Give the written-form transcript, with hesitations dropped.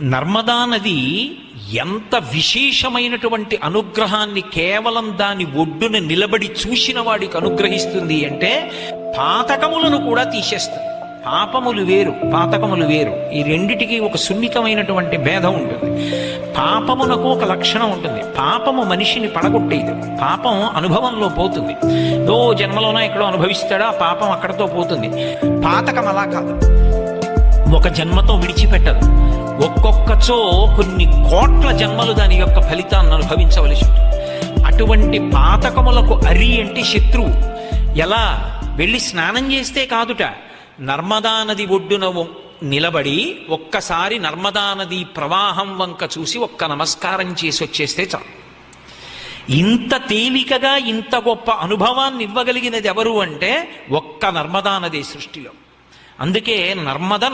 నర్మదా నది ఎంత విశేషమైనటువంటి అనుగ్రహాన్ని కేవలం దాని ఒడ్డున నిలబడి చూసిన వాడికి అనుగ్రహిస్తుంది అంటే పాతకములను కూడా తీసేస్తుంది. పాపములు వేరు, పాతకములు వేరు. ఈ రెండిటికి ఒక సున్నితమైనటువంటి భేదం ఉంటుంది. పాపమునకు ఒక లక్షణం ఉంటుంది. పాపము మనిషిని పడగొట్టేది. పాపం అనుభవంలో పోతుంది. ఓ జన్మలోనో ఎక్కడో అనుభవిస్తాడా, ఆ పాపం అక్కడతో పోతుంది. పాతకం అలా కాదు, ఒక జన్మతో విడిచిపెట్టదు. ఒక్కొక్కచో కొన్ని కోట్ల జన్మలు దాని యొక్క ఫలితాన్ని అనుభవించవలసి ఉంటుంది. అటువంటి పాతకములకు అరి అంటే శత్రువు. ఎలా? వెళ్ళి స్నానం చేస్తే కాదుట, నర్మదా నది ఒడ్డున నిలబడి ఒక్కసారి నర్మదా నది ప్రవాహం వంక చూసి ఒక్క నమస్కారం చేసి వచ్చేస్తే చాలు. ఇంత తేలికగా ఇంత గొప్ప అనుభవాన్ని ఇవ్వగలిగినది ఎవరు అంటే ఒక్క నర్మదా నది సృష్టిలో. అందుకే నర్మద